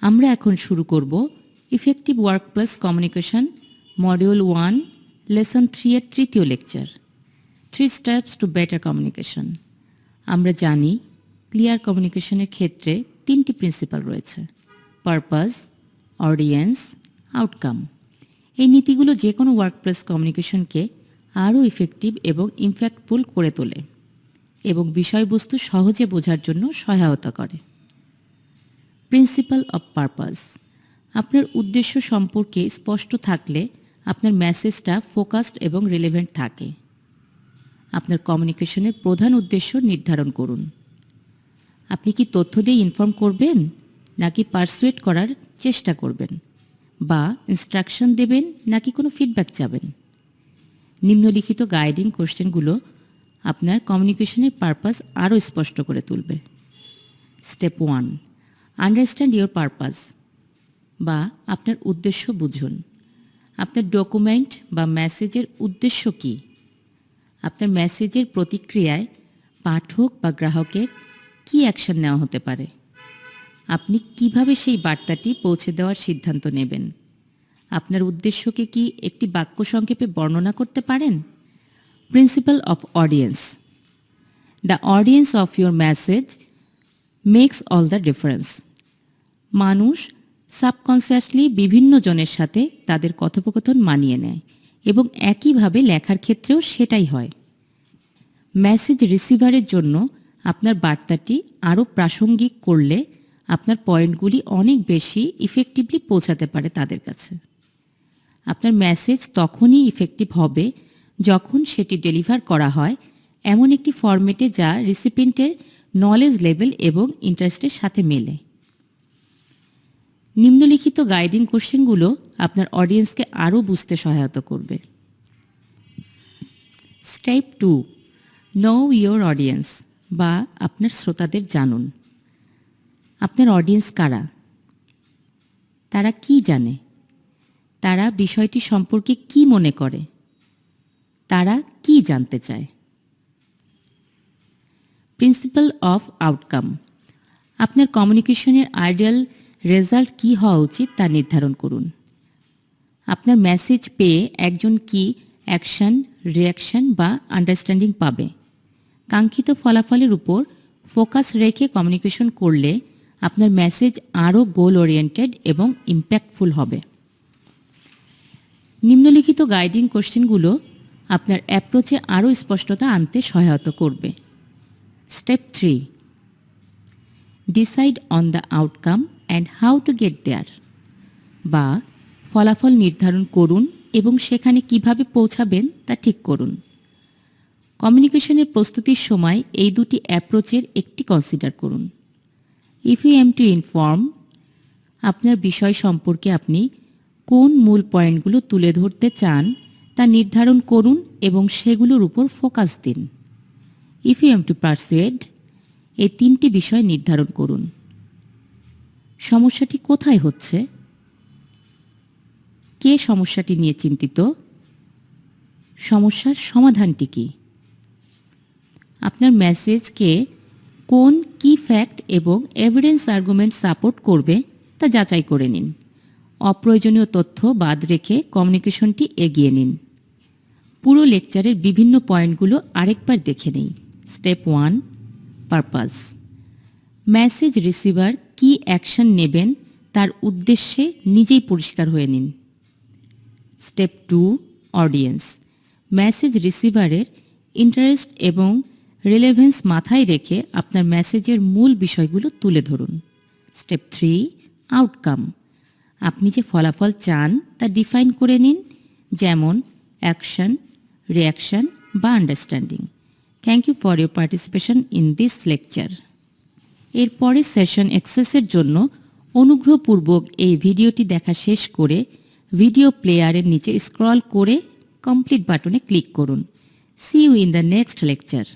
আমরা এখন শুরু করব effective workplace communication module 1 lesson 3 এর তৃতীয় lecture 3 steps to better communication. আমরা জানি ক্লিয়ার কমিউনিকেশনের ক্ষেত্রে তিনটি প্রিন্সিপাল রয়েছে: পারপাস, অডিয়েন্স, আউটকাম। এই নীতিগুলো যে কোনো ওয়ার্কপ্লেস কমিউনিকেশনকে আরও ইফেক্টিভ এবং ইমপ্যাক্টফুল করে তোলে এবং বিষয়বস্তু সহজে বোঝার জন্য সহায়তা করে। প্রিন্সিপাল অফ পারপাস: আপনার উদ্দেশ্য সম্পর্কে স্পষ্ট থাকলে আপনার মেসেজটা ফোকাসড এবং রিলেভেন্ট থাকে। আপনার কমিউনিকেশনের প্রধান উদ্দেশ্য নির্ধারণ করুন। আপনি কি তথ্য দিয়ে ইনফর্ম করবেন, নাকি পারসুয়েট করার চেষ্টা করবেন, বা ইনস্ট্রাকশন দেবেন, নাকি কোনো ফিডব্যাক চাবেন? নিম্নলিখিত গাইডিং কোশ্চেনগুলো আপনার কমিউনিকেশনের পারপাস আরও স্পষ্ট করে তুলবে। স্টেপ 1, আন্ডারস্ট্যান্ড ইয়োর পারপাস, বা আপনার উদ্দেশ্য বুঝুন। আপনার ডকুমেন্ট বা মেসেজের উদ্দেশ্য কী? আপনার মেসেজের প্রতিক্রিয়ায় পাঠক বা গ্রাহকের কী অ্যাকশন নেওয়া হতে পারে? আপনি কিভাবে সেই বার্তাটি পৌঁছে দেওয়ার সিদ্ধান্ত নেবেন? আপনার উদ্দেশ্যকে কি একটি বাক্য সংক্ষেপে বর্ণনা করতে পারেন? Principle of audience: the audience of your message makes all the difference. মানুষ সাবকনসিয়াসলি বিভিন্ন জনের সাথে তাদের কথোপকথন মানিয়ে নেয় এবং একইভাবে লেখার ক্ষেত্রেও সেটাই হয়। মেসেজ রিসিভারের জন্য আপনার বার্তাটি আরও প্রাসঙ্গিক করলে আপনার পয়েন্টগুলি অনেক বেশি ইফেক্টিভলি পৌঁছাতে পারে তাদের কাছে। আপনার মেসেজ তখনই ইফেক্টিভ হবে যখন সেটি ডেলিভার করা হয় এমন একটি ফরম্যাটে যা রিসিপিয়েন্টের নলেজ লেভেল এবং ইন্টারেস্টের সাথে মেলে। নিম্নলিখিত গাইডিং কোশ্চেনগুলো আপনার অডিয়েন্সকে আরও বুঝতে সহায়তা করবে। স্টেপ 2, নো ইয়োর অডিয়েন্স, বা আপনার শ্রোতাদের জানুন। আপনার অডিয়েন্স কারা? তারা কি জানে? তারা বিষয়টি সম্পর্কে কি মনে করে? তারা কি জানতে চায়? প্রিন্সিপাল অফ আউটকাম: আপনার কমিউনিকেশনের আইডিয়াল রেজাল্ট কী হওয়া উচিত তা নির্ধারণ করুন। আপনার মেসেজ পেয়ে একজন কি অ্যাকশন, রিয়াকশন বা আন্ডারস্ট্যান্ডিং পাবে? কাঙ্ক্ষিত ফলাফলের উপর ফোকাস রেখে কমিউনিকেশন করলে আপনার মেসেজ আরও গোল ওরিয়েন্টেড এবং ইম্প্যাক্টফুল হবে। নিম্নলিখিত গাইডিং কোশ্চেনগুলো আপনার অ্যাপ্রোচে আরও স্পষ্টতা আনতে সহায়তা করবে। Step 3, decide on the outcome and how to get there, বা ফলাফল নির্ধারণ করুন এবং সেখানে কিভাবে পৌঁছাবেন তা ঠিক করুন। কমিউনিকেশনের প্রস্তুতির সময় এই দুটি অ্যাপ্রোচের একটি কনসিডার করুন। If you aim to inform, আপনার বিষয় সম্পর্কে আপনি কোন মূল পয়েন্টগুলো তুলে ধরতে চান তা নির্ধারণ করুন এবং সেগুলোর উপর ফোকাস দিন। If you aim two persuade, এই তিনটি বিষয় নির্ধারণ করুন। সমস্যাটি কোথায় হচ্ছে? কে সমস্যাটি নিয়ে চিন্তিত? সমস্যার সমাধানটি কী? আপনার মেসেজকে কোন কি ফ্যাক্ট এবং এভিডেন্স আর্গুমেন্ট সাপোর্ট করবে তা যাচাই করে নিন। অপ্রয়োজনীয় তথ্য বাদ রেখে কমিউনিকেশনটি এগিয়ে নিন। পুরো লেকচারের বিভিন্ন পয়েন্টগুলো আরেকবার দেখে নেই। স্টেপ 1, পারপাস: মেসেজ রিসিভার কি অ্যাকশন নেবেন তার উদ্দেশ্যে নিজেই পরিষ্কার হয়ে নিন। স্টেপ 2, অডিয়েন্স: মেসেজ রিসিভারের ইন্টারেস্ট এবং রিলেভেন্স মাথায় রেখে আপনার মেসেজের মূল বিষয়গুলো তুলে ধরুন। স্টেপ 3, আউটকাম: আপনি যে ফলাফল চান তা ডিফাইন করে নিন, যেমন অ্যাকশন, রিয়াকশন বা understanding. Thank you for your participation in this lecture. এর পরের সেশন অ্যাক্সেসের জন্য অনুগ্রহপূর্বক এই ভিডিওটি দেখা শেষ করে ভিডিও প্লেয়ারের নিচে স্ক্রল করে কমপ্লিট বাটনে ক্লিক করুন। See you in the next lecture.